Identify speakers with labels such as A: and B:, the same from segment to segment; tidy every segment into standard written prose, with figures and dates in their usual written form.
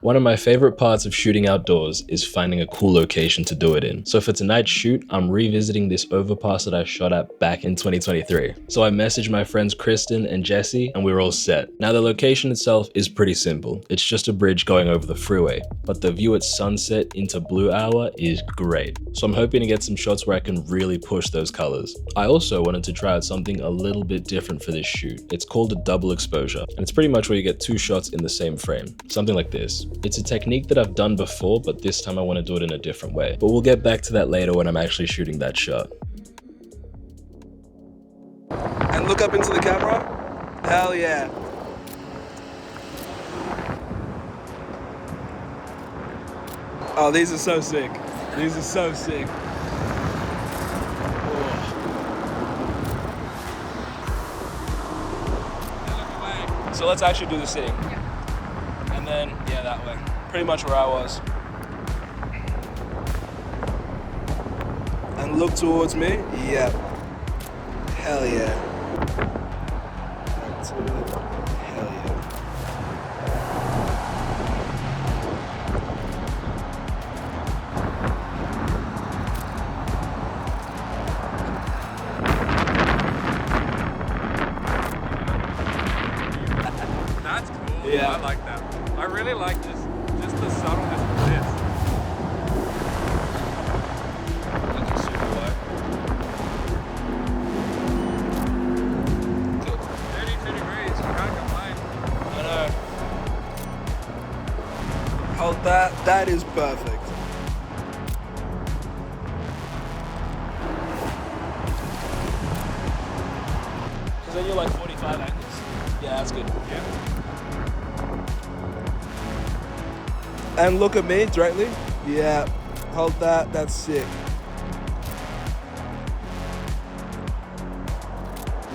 A: One of my favorite parts of shooting outdoors is finding a cool location to do it in. So for tonight's shoot, I'm revisiting this overpass that I shot at back in 2023. So I messaged my friends Kristen and Jesse and we were all set. Now the location itself is pretty simple. It's just a bridge going over the freeway, but the view at sunset into blue hour is great. So I'm hoping to get some shots where I can really push those colors. I also wanted to try out something a little bit different for this shoot. It's called a double exposure, and it's pretty much where you get two shots in the same frame. Something like this. It's a technique that I've done before, but this time I want to do it in a different way. But we'll get back to that later when I'm actually shooting that shot.
B: And look up into the camera. Hell yeah. Oh, these are so sick. These are so sick. Oh. So let's actually do the sitting. And then, yeah, that way. Pretty much where I was. And look towards me. Yep. Hell yeah. Back to it. Hell yeah.
C: That's cool.
B: Yeah.
C: I like that. I really like just the subtleness of this.
B: Looking super light. Good.
C: 32 degrees, you can't complain.
B: I know. Hold that. That is perfect. Because then you're like 45 angles. Yeah, that's good.
C: Yeah.
B: And look at me directly. Yeah. Hold that. That's sick.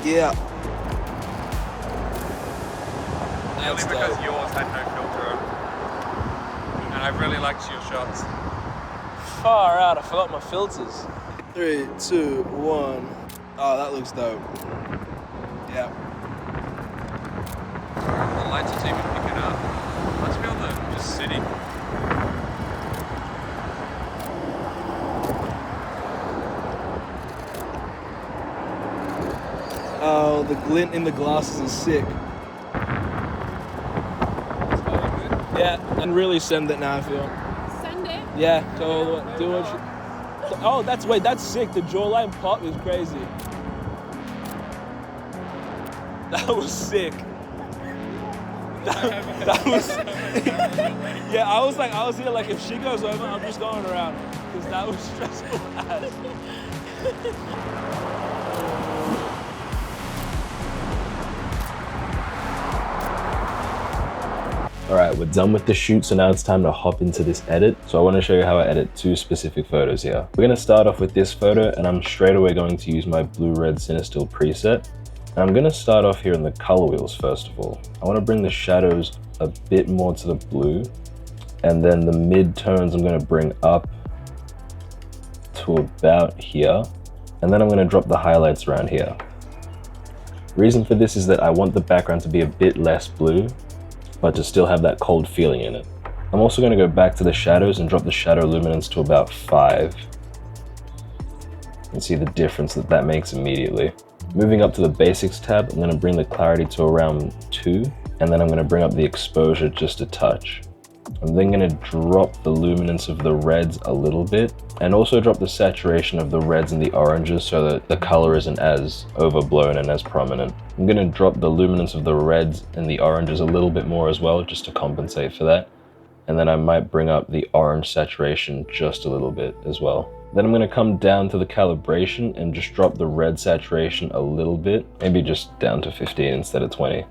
B: Yeah.
C: Only
B: That's
C: because
B: dope.
C: yours had no filter on. And I really liked your shots.
B: Far out. I forgot my filters. 3, 2, 1. Oh, that looks dope. Yeah.
C: The lights are even picking up. Let's feel the just sitting.
B: Oh, the glint in the glasses is sick. Yeah, and really send it now, I feel.
D: Send it.
B: Yeah, go all the way. Do what you... Oh, that's sick. The jawline pop is crazy. That was sick. That was... Yeah, I was here like, if she goes over, I'm just going around. Because that was stressful as.
A: Alright, we're done with the shoot, so now it's time to hop into this edit. So I want to show you how I edit two specific photos here. We're going to start off with this photo, and I'm straight away going to use my blue-red Cinestill preset. And I'm going to start off here in the color wheels first of all. I want to bring the shadows a bit more to the blue, and then the mid-tones I'm going to bring up to about here, and then I'm going to drop the highlights around here. Reason for this is that I want the background to be a bit less blue, but to still have that cold feeling in it. I'm also going to go back to the shadows and drop the shadow luminance to about 5. And see the difference that makes immediately. Moving up to the basics tab, I'm going to bring the clarity to around 2, and then I'm going to bring up the exposure just a touch. I'm then going to drop the luminance of the reds a little bit, and also drop the saturation of the reds and the oranges so that the color isn't as overblown and as prominent. I'm going to drop the luminance of the reds and the oranges a little bit more as well, just to compensate for that. And then I might bring up the orange saturation just a little bit as well. Then I'm going to come down to the calibration and just drop the red saturation a little bit, maybe just down to 15 instead of 20.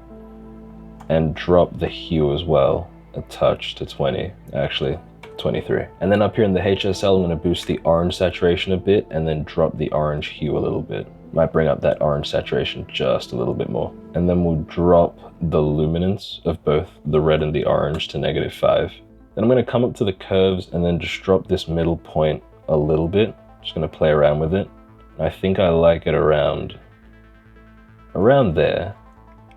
A: And drop the hue as well, a touch to 20, actually 23. And then up here in the HSL, I'm going to boost the orange saturation a bit and then drop the orange hue a little bit. Might bring up that orange saturation just a little bit more. And then we'll drop the luminance of both the red and the orange to -5. Then I'm going to come up to the curves and then just drop this middle point a little bit. Just going to play around with it. I think I like it around there.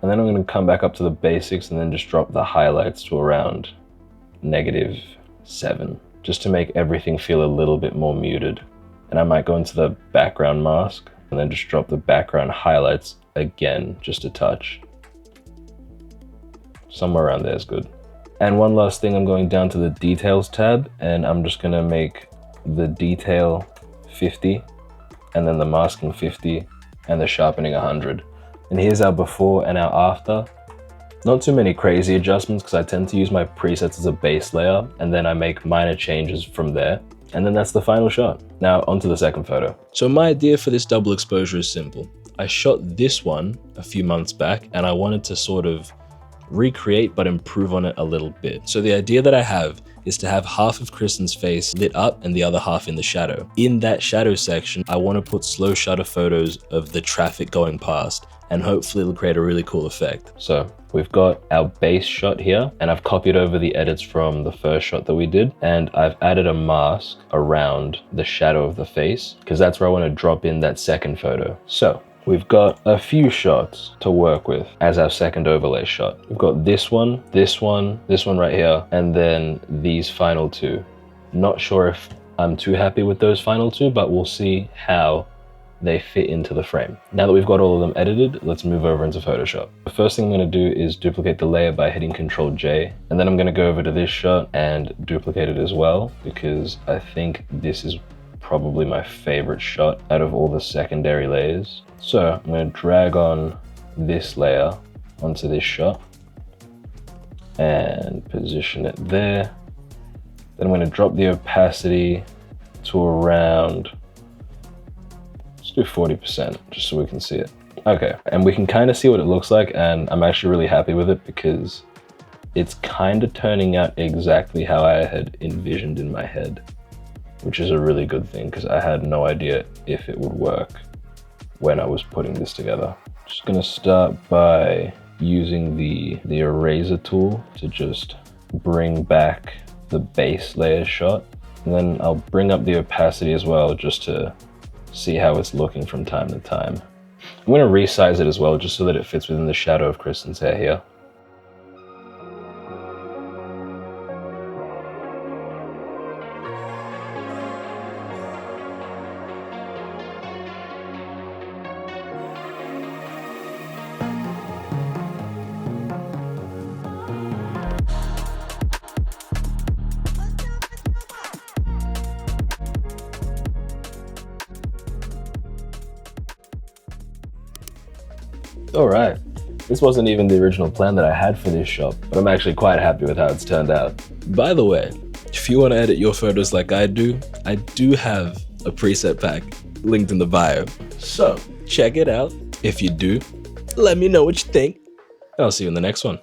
A: And then I'm going to come back up to the basics and then just drop the highlights to around -7, just to make everything feel a little bit more muted. And I might go into the background mask and then just drop the background highlights again, just a touch. Somewhere around there is good. And one last thing, I'm going down to the details tab and I'm just gonna make the detail 50 and then the masking 50 and the sharpening 100. And here's our before and our after. Not too many crazy adjustments because I tend to use my presets as a base layer and then I make minor changes from there. And then that's the final shot. Now onto the second photo. So my idea for this double exposure is simple. I shot this one a few months back and I wanted to sort of recreate but improve on it a little bit. So the idea that I have is to have half of Kristen's face lit up and the other half in the shadow. In that shadow section, I want to put slow shutter photos of the traffic going past and hopefully it'll create a really cool effect. So we've got our base shot here and I've copied over the edits from the first shot that we did and I've added a mask around the shadow of the face because that's where I want to drop in that second photo. So we've got a few shots to work with as our second overlay shot. We've got this one right here, and then these final two. Not sure if I'm too happy with those final two, but we'll see how they fit into the frame. Now that we've got all of them edited, let's move over into Photoshop. The first thing I'm gonna do is duplicate the layer by hitting Ctrl J, and then I'm gonna go over to this shot and duplicate it as well, because I think this is probably my favorite shot out of all the secondary layers. So I'm going to drag on this layer onto this shot and position it there. Then I'm going to drop the opacity to around, let's do 40% just so we can see it. Okay, and we can kind of see what it looks like and I'm actually really happy with it because it's kind of turning out exactly how I had envisioned in my head, which is a really good thing because I had no idea if it would work when I was putting this together. Just gonna start by using the eraser tool to just bring back the base layer shot. And then I'll bring up the opacity as well just to see how it's looking from time to time. I'm gonna resize it as well just so that it fits within the shadow of Kristen's hair here. All right, this wasn't even the original plan that I had for this shot, but I'm actually quite happy with how it's turned out. By the way, if you want to edit your photos like I do have a preset pack linked in the bio. So check it out. If you do, let me know what you think. I'll see you in the next one.